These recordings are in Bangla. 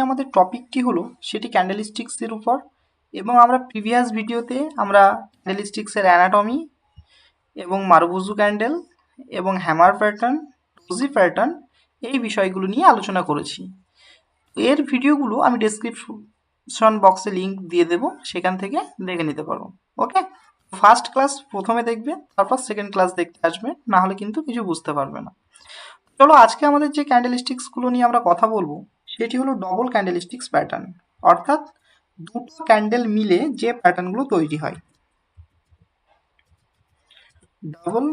আমাদের টপিকটি হলো সেটি ক্যান্ডেলস্টিক্সের উপর, এবং আমরা প্রিভিয়াস ভিডিওতে আমরা ক্যান্ডেলস্টিক্সের অ্যানাটমি এবং মারুবুজু ক্যান্ডেল এবং হ্যামার প্যাটার্ন, ডোজি প্যাটার্ন এই বিষয়গুলো নিয়ে আলোচনা করেছি। এর ভিডিওগুলো আমি ডেসক্রিপশন বক্সে লিঙ্ক দিয়ে দেব, সেখান থেকে দেখে নিতে পারো। ওকে, ফার্স্ট ক্লাস প্রথমে দেখবে, তারপর সেকেন্ড ক্লাস দেখতে আসবে, না হলে কিন্তু কিছু বুঝতে পারবে না। চলো আজকে আমাদের যে ক্যান্ডেলস্টিক্সগুলো নিয়ে আমরা কথা বলবো সেটি হলো ডবল ক্যান্ডেলস্টিক্স প্যাটার্ন, অর্থাৎ দুটো ক্যান্ডেল মিলে যে প্যাটার্নগুলো তৈরি হয়। Double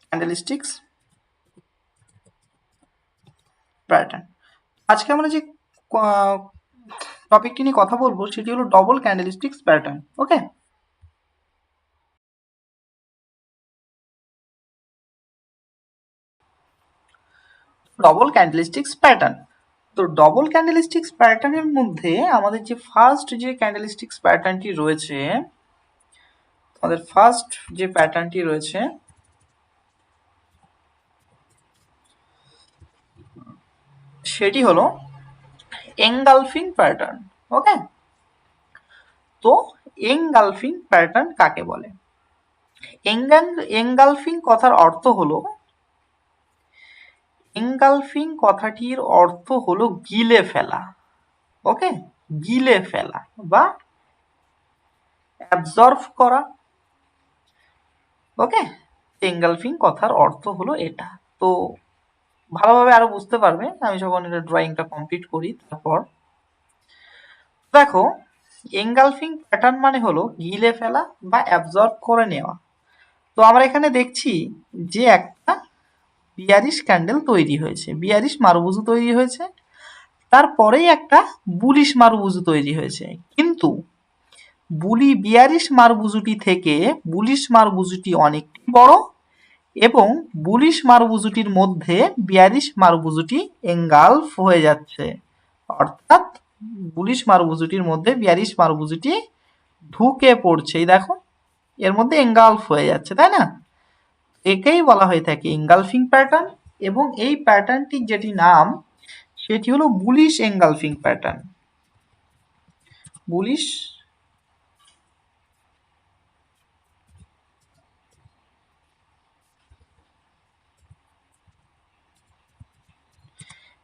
candlesticks pattern. আজকে আমরা যে টপিকটি নিয়ে কথা বলবো সেটি হলো double candlesticks pattern. Okay, double candlesticks pattern. তো ডবল ক্যান্ডেলস্টিক্স প্যাটার্নের মধ্যে আমাদের যে ফার্স্ট যে ক্যান্ডেলস্টিক্স প্যাটার্নটি রয়েছে, আমাদের ফার্স্ট যে প্যাটার্নটি রয়েছে সেটি হলো এনগালফিং প্যাটার্ন। ওকে, তো এনগালফিং প্যাটার্ন কাকে বলে? এনগালফিং কথার অর্থ হলো, এনগালফিং কথাটির অর্থ হলো গিলে ফেলা। ওকে, গিলে ফেলা বা অ্যাবজর্ব করা। ওকে, এনগালফিং কথার অর্থ হলো এটা। তো ভালোভাবে আরো বুঝতে পারবে আমি যখন এটা ড্রয়িংটা কমপ্লিট করি। তারপর দেখো, এনগালফিং প্যাটার্ন মানে হলো গিলে ফেলা বা অ্যাবজর্ব করে নেওয়া। তো আমরা এখানে দেখছি যে একটা বিয়ারিশ ক্যান্ডেল তৈরি হয়েছে, বিয়ারিশ মারুবুজু তৈরি হয়েছে, তারপরেই একটা বুলিশ মারুবুজু তৈরি হয়েছে। কিন্তু বিয়ারিশ মারুবুজুটি থেকে বুলিশ মারুবুজুটি অনেকটি বড়, এবং বুলিশ মারুবুজুটির মধ্যে বিয়ারিশ মারুবুজুটি এনগালফ হয়ে যাচ্ছে, অর্থাৎ বুলিশ মারুবুজুটির মধ্যে বিয়ারিশ মারুবুজুটি ঢুকে পড়ছে। এই দেখো, এর মধ্যে এনগালফ হয়ে যাচ্ছে, তাই না? একেই বলা হয়ে থাকে এনগালফিং প্যাটার্ন, এবং এই প্যাটার্নটির যেটি নাম সেটি হলো bullish engulfing pattern. Bullish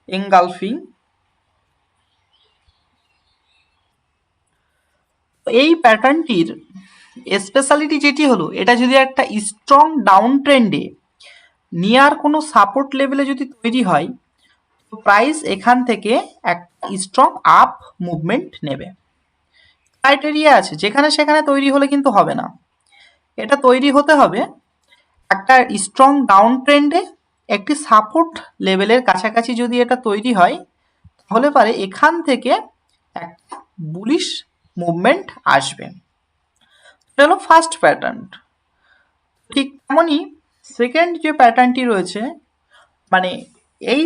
engulfing. এই প্যাটার্নটির স্পেশালিটি যেটি হলো, এটা যদি একটা স্ট্রং ডাউন ট্রেন্ডে নিয়ার কোনো সাপোর্ট লেভেলে যদি তৈরি হয়, তো প্রাইস এখান থেকে একটা স্ট্রং আপ মুভমেন্ট নেবে। ক্রাইটেরিয়া আছে, যেখানে সেখানে তৈরি হলে কিন্তু হবে না। এটা তৈরি হতে হবে একটা স্ট্রং ডাউন ট্রেন্ডে একটি সাপোর্ট লেভেলের কাছাকাছি। যদি এটা তৈরি হয় তাহলে পারে এখান থেকে একটা বুলিশ মুভমেন্ট আসবে। এটা হলো ফার্স্ট প্যাটার্ন। ঠিক তেমনই সেকেন্ড যে প্যাটার্নটি রয়েছে, মানে এই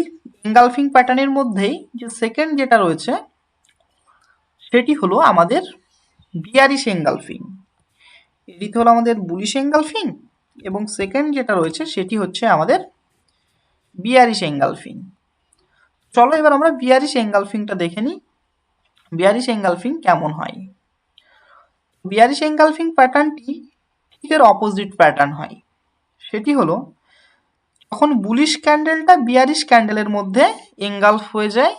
এনগালফিং প্যাটার্নের মধ্যেই যে সেকেন্ড যেটা রয়েছে সেটি হলো আমাদের বিয়ারিশ এনগালফিং। এটি হলো আমাদের বুলিশ এনগালফিং, এবং সেকেন্ড যেটা রয়েছে সেটি হচ্ছে আমাদের বিয়ারিশ এনগালফিং। চলো এবার আমরা বিয়ারিশ এনগালফিংটা দেখে নিই, বিয়ারিশ এনগালফিং কেমন হয়। বিয়ারিশ এনগালফিং প্যাটার্নটি ঠিক এর অপোজিট প্যাটার্ন হয়। সেটি হলো যখন বুলিশ ক্যান্ডেলটা বিয়ারিশ ক্যান্ডেলের মধ্যে এনগালফ হয়ে যায়,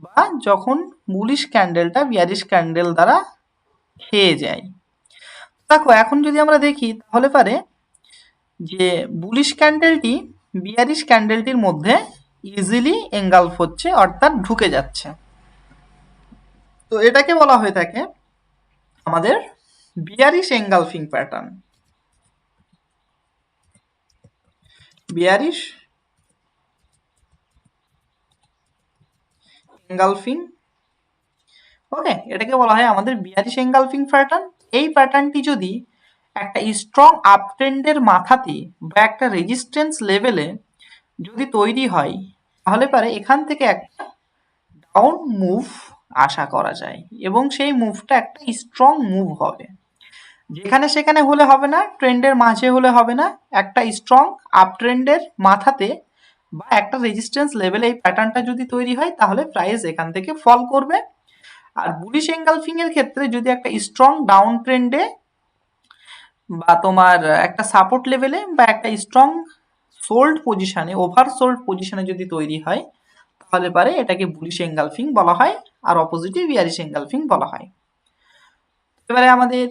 বা যখন বুলিশ ক্যান্ডেলটা বিয়ারিশ ক্যান্ডেল দ্বারা খেয়ে যায়। দেখো এখন যদি আমরা দেখি তাহলে পারে যে বুলিশ ক্যান্ডেলটি বিয়ারিশ ক্যান্ডেলটির মধ্যে ইজিলি এনগালফ হচ্ছে, অর্থাৎ ঢুকে যাচ্ছে। তো এটাকে বলা হয়ে থাকে আমাদের bearish engulfing pattern. Bearish engulfing. Okay, এটাকে বলা হয় আমাদের বিয়ারিশ এনগালফিং প্যাটার্ন। এই প্যাটার্নটি যদি একটা স্ট্রং আপ ট্রেন্ডের মাথাতে বা একটা রেজিস্ট্যান্স লেভেলে যদি তৈরি হয়, তাহলে পারে এখান থেকে একটা ডাউন মুভ আশা করা যায়, এবং সেই মুভটা একটা স্ট্রং মুভ হবে। যেখানে সেখানে হলে হবে না, ট্রেন্ডের মাঝে হলে হবে না, একটা স্ট্রং আপ ট্রেন্ডের মাথাতে বা একটা রেজিস্ট্যান্স লেভেলে এই প্যাটার্নটা যদি তৈরি হয় তাহলে প্রাইস এখান থেকে ফল করবে। আর বুলিশ এনগালফিং এর ক্ষেত্রে যদি একটা স্ট্রং ডাউন ট্রেন্ডে বা তোমার একটা সাপোর্ট লেভেলে বা একটা স্ট্রং সোল্ড পজিশনে, ওভার সোল্ড পজিশনে যদি তৈরি হয় তাহলে পারে এটাকে বুলিশ এনগালফিং বলা হয়, আর অপোজিটে বিয়ারিশ এনগালফিং বলা হয়। এবারে আমাদের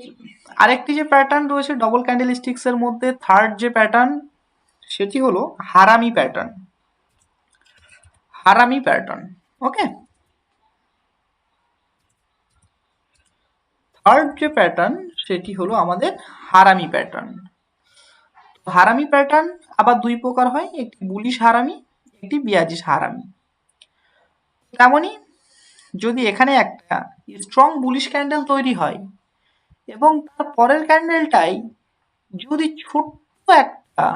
আরেকটি যে প্যাটার্ন রয়েছে ডবল ক্যান্ডেলস্টিক্স এর মধ্যে, থার্ড যে প্যাটার্ন সেটি হলো হারামি প্যাটার্ন। হারামি প্যাটার্ন, ওকে। থার্ড যে প্যাটার্ন সেটি হলো আমাদের হারামি প্যাটার্ন। হারামি প্যাটার্ন আবার দুই প্রকার হয়, একটি বুলিশ হারামি, একটি বিয়ারিশ হারামি। তেমনই যদি এখানে একটা স্ট্রং বুলিশ ক্যান্ডেল তৈরি হয় এবং তার পরের ক্যান্ডেলটাই যদি ছোট্ট একটা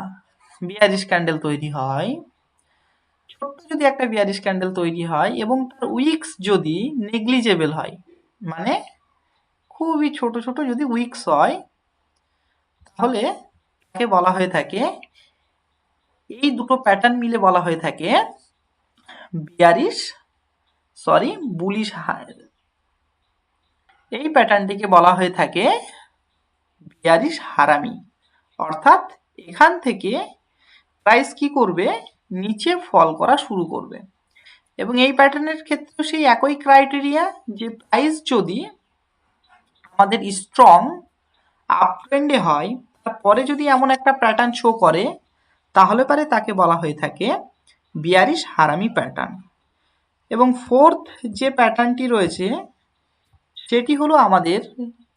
বিয়ারিশ ক্যান্ডেল তৈরি হয়, ছোট্ট যদি একটা বিয়ারিশ ক্যান্ডেল তৈরি হয় এবং তার উইক্স যদি নেগলিজেবল হয়, মানে খুবই ছোট ছোট যদি উইক্স হয়, তাহলে তাকে বলা হয়ে থাকে, এই দুটো প্যাটার্ন মিলে বলা হয়ে থাকে বিয়ারিশ বুলিশ। এই প্যাটার্নটিকে বলা হয়ে থাকে বিয়ারিশ হারামি। অর্থাৎ এখান থেকে প্রাইস কি করবে, নিচে ফল করা শুরু করবে। এবং এই প্যাটার্নের ক্ষেত্রেও সেই একই ক্রাইটেরিয়া, যে প্রাইস যদি আমাদের স্ট্রং আপ ট্রেন্ডে হয়, তারপরে যদি এমন একটা প্যাটার্ন শো করে তাহলে পারে তাকে বলা হয়ে থাকে বিয়ারিশ হারামি প্যাটার্ন। এবং ফোর্থ যে প্যাটার্নটি রয়েছে সেটি হলো আমাদের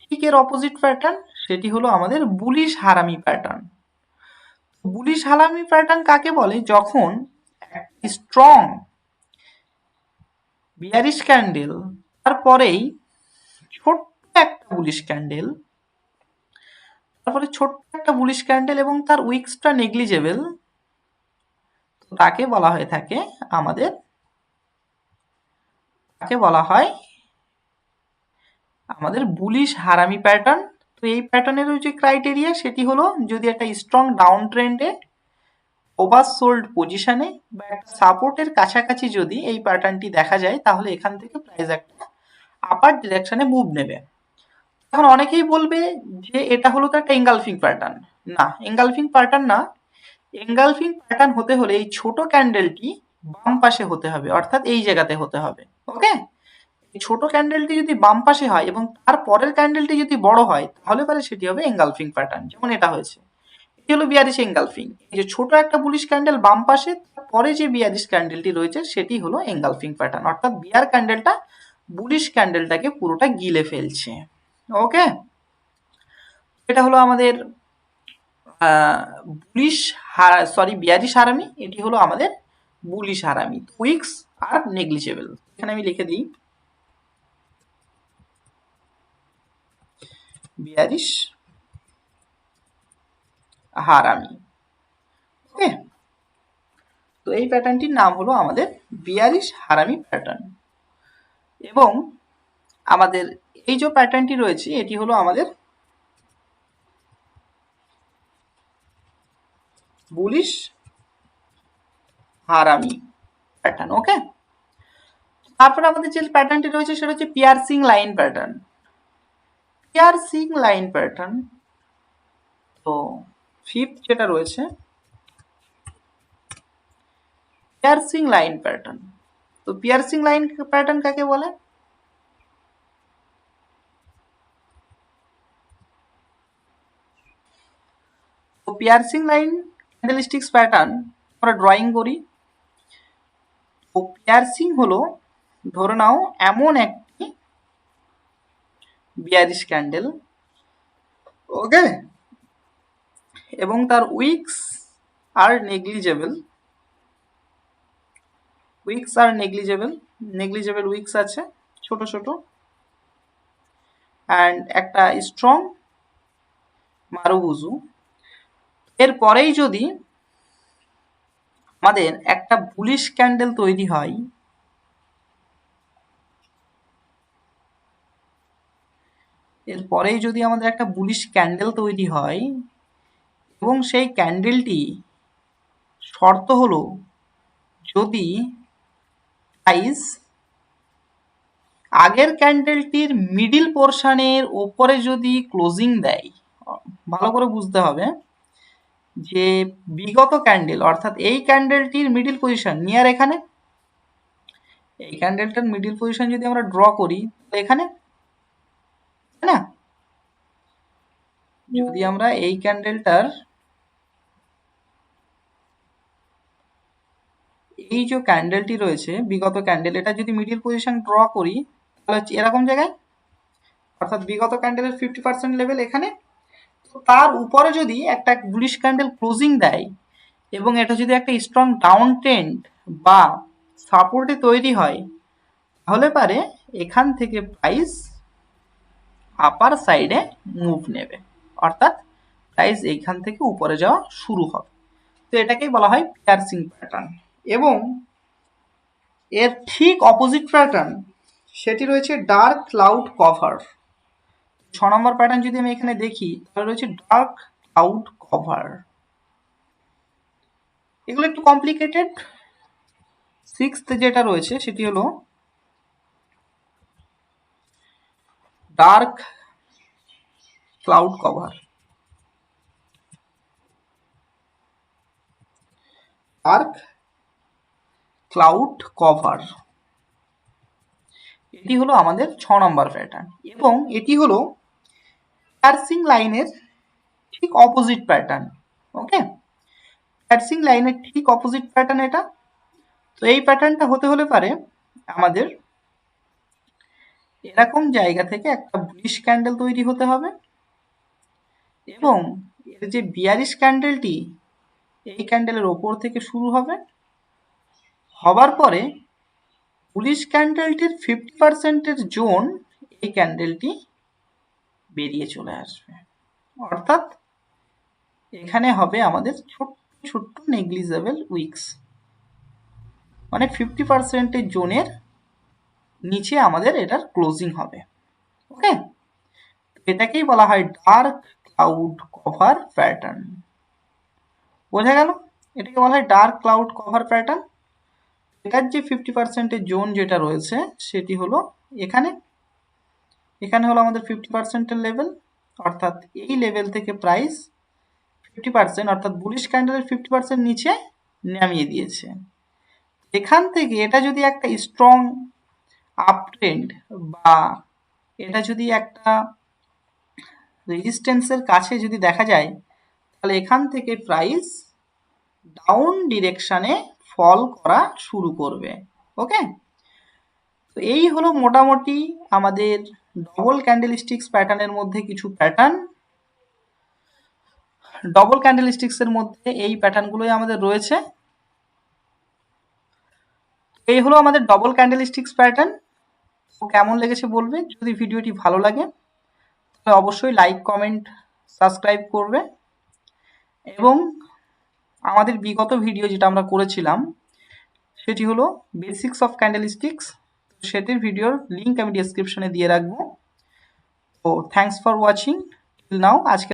ঠিক এর অপোজিট প্যাটার্ন, সেটি হলো আমাদের বুলিশ হারামি প্যাটার্ন। বুলিশ হারামি প্যাটার্ন কাকে বলে, যখন স্ট্রং বিয়ারিশ ক্যান্ডেল তারপরেই ছোট্ট একটা বুলিশ ক্যান্ডেল, তারপরে ছোট্ট একটা বুলিশ ক্যান্ডেল এবং তার উইক্সটা নেগলিজেবল, তাকে বলা হয়ে থাকে আমাদের, তাকে বলা হয় আমাদের বুলিশ হারামি প্যাটার্ন। তো এই প্যাটার্নের যে ক্রাইটেরিয়া সেটি হলো যদি একটা স্ট্রং ডাউন ট্রেন্ডে ওভার সোল্ড পজিশনে বা একটা সাপোর্টের কাছাকাছি যদি এই প্যাটার্নটি দেখা যায় তাহলে এখান থেকে প্রাইস একটা আপার ডিরেকশনে মুভ নেবে। এখন অনেকেই বলবে যে এটা হলো তো একটা এঙ্গালফিং প্যাটার্ন। না, এঙ্গালফিং প্যাটার্ন না। এঙ্গালফিং প্যাটার্ন হতে হলে এই ছোট ক্যান্ডেলটি বাম পাশে হতে হবে, অর্থাৎ এই জায়গাতে হতে হবে, ওকে। এই ছোট ক্যান্ডেলটি যদি বাম পাশে হয় এবং তার পরের ক্যান্ডেলটি যদি বড় হয় তাহলে পরে সেটি হবে এঙ্গালফিং প্যাটার্ন, যেমন এটা হয়েছে। এটি হলো বিয়ারিশ এঙ্গালফিং। এই যে ছোট একটা বুলিশ ক্যান্ডেল বাম পাশে, পরে যে বিয়ারিশ ক্যান্ডেলটি রয়েছে সেটি হলো এঙ্গালফিং প্যাটার্ন, অর্থাৎ বিয়ার ক্যান্ডেলটা বুলিশ ক্যান্ডেলটাকে পুরোটা গিলে ফেলছে, ওকে। এটা হলো আমাদের বুলিশ বিয়ারিশ হারামি, এটি হলো আমাদের বুলিশ হারামি, উইক্স আর নেগলিজেবল। এখানে আমি লিখে দিই বিয়ারিশ হারামি, ওকে। তো এই প্যাটার্নটির নাম হলো আমাদের বিয়ারিশ হারামি প্যাটার্ন। এবং আমাদের এই যে প্যাটার্নটি রয়েছে এটি হলো আমাদের বুলিশ হারামি প্যাটার্ন, ওকে। তারপরে আমাদের যে প্যাটার্নটি রয়েছে সেটা হচ্ছে piercing line pattern. Piercing line pattern, তো ফিফথ যেটা রয়েছে পিয়ার্সিং লাইন প্যাটার্ন। তো পিয়ার্সিং লাইন প্যাটার্ন কাকে বলে, তো পিয়ার্সিং লাইন ক্যান্ডেলস্টিক্স প্যাটার্ন আমরা ড্রয়িং করি। তো পিয়ার্সিং হলো, ধরে নাও এমন একটি বিয়ারিশ ক্যান্ডেল, ওকে, এবং তার উইক্স আর নেগলিজেবল, নেগলিজেবল উইক্স আছে ছোট ছোট, অ্যান্ড একটা স্ট্রং মারুবুজু। এরপরেই যদি আমাদের একটা বুলিশ ক্যান্ডেল তৈরি হয়, এরপরেই যদি আমাদের একটা বুলিশ ক্যান্ডেল তৈরি হয় এবং সেই ক্যান্ডেলটি শর্ত হলো যদি প্রাইস আগের ক্যান্ডেলটির মিডিল পোর্শনের ওপরে যদি ক্লোজিং দেয়, ভালো করে বুঝতে হবে যে বিগত ক্যান্ডেল অর্থাৎ এই ক্যান্ডেলটির মিডিল পজিশন নিয়ার এখানে, এই ক্যান্ডেলটার মিডিল পজিশন যদি আমরা ড্র করি এখানে, তাই না? যদি আমরা এই ক্যান্ডেলটার এই যে ক্যান্ডেলটি রয়েছে বিগত ক্যান্ডেল, এটা যদি মিডিল পজিশন ড্র করি তাহলে হচ্ছে এরকম জায়গায়, অর্থাৎ বিগত ক্যান্ডেলের 50% লেভেল এখানে। তো তার উপরে যদি একটা বুলিশ ক্যান্ডেল ক্লোজিং দেয় এবং এটা যদি একটা স্ট্রং ডাউন ট্রেন্ড বা সাপোর্টে তৈরি হয়, তাহলে পারে এখান থেকে প্রাইস আপার সাইডে মুভ নেবে, অর্থাৎ প্রাইস এইখান থেকে উপরে যাওয়া শুরু হবে। তো এটাকেই বলা হয় পিয়ার্সিং প্যাটার্ন। এবং এর ঠিক অপোজিট প্যাটার্ন সেটি রয়েছে ডার্ক ক্লাউড কভার। 6 নম্বর প্যাটার্ন যদি আমি এখানে দেখি তাহলে রয়েছে ডার্ক ক্লাউড কভার। এগুলো একটু কমপ্লিকেটেড। 6th যেটা রয়েছে সেটি হলো dark cloud cover. Dark cloud cover এটি হলো আমাদের 6 নম্বর প্যাটার্ন এবং এটি হলো পিয়ার্সিং লাইনের ঠিক অপোজিট প্যাটার্ন। ওকে, পিয়ার্সিং লাইনের ঠিক অপোজিট প্যাটার্ন এটা। তো এই প্যাটার্নটা হতে হলে পারে আমাদের এরকম জায়গা থেকে একটা বুলিশ ক্যান্ডেল তৈরি হতে হবে এবং এর যে বিয়ারিশ ক্যান্ডেলটি এই ক্যান্ডেলের ওপর থেকে শুরু হবে, হবার পরে বুলিশ ক্যান্ডেলটির 50%-এর জোন এই ক্যান্ডেলটি বেরিয়ে চলে আসবে, অর্থাৎ এখানে হবে আমাদের ছোট্ট ছোট্ট নেগলিজেবল উইকস, মানে 50%-এর জোনের নিচে আমাদের এটার ক্লোজিং হবে। ওকে, এটাকেই বলা হয় ডার্ক ক্লাউড কভার প্যাটার্ন। বোঝা গেল? এটাকে বলা হয় ডার্ক ক্লাউড কভার প্যাটার্ন। এটার যে 50%-এর জোন যেটা রয়েছে সেটি হলো এখানে, এখানে হলো আমাদের 50%-এর লেভেল, অর্থাৎ এই লেভেল থেকে প্রাইস 50% অর্থাৎ বুলিশ ক্যান্ডেলের 50% নিচে নামিয়ে দিয়েছে। এখান থেকে এটা যদি একটা স্ট্রং আপ ট্রেন্ড বা এটা যদি একটা রেজিস্ট্যান্সের কাছে যদি দেখা যায়, তাহলে এখান থেকে প্রাইস ডাউন ডিরেকশনে ফল করা শুরু করবে। ওকে, তো এই হলো মোটামুটি আমাদের ডবল ক্যান্ডেলস্টিক্স প্যাটার্নের মধ্যে কিছু প্যাটার্ন। ডবল ক্যান্ডেলস্টিক্সের মধ্যে এই প্যাটার্নগুলোই আমাদের রয়েছে। এই হলো আমাদের ডবল ক্যান্ডেলস্টিক্স প্যাটার্ন। তো কেমন লেগেছে বলবে। যদি ভিডিওটি ভালো লাগে তাহলে অবশ্যই লাইক, কমেন্ট, সাবস্ক্রাইব করবে এবং আমাদের বিগত ভিডিও যেটা আমরা করেছিলাম সেটি হলো বেসিক্স অফ ক্যান্ডেলস্টিক্স, সেটির ভিডিওর লিঙ্ক আমি ডেসক্রিপশনে দিয়ে রাখবো। তো thanks for watching till now. আজকে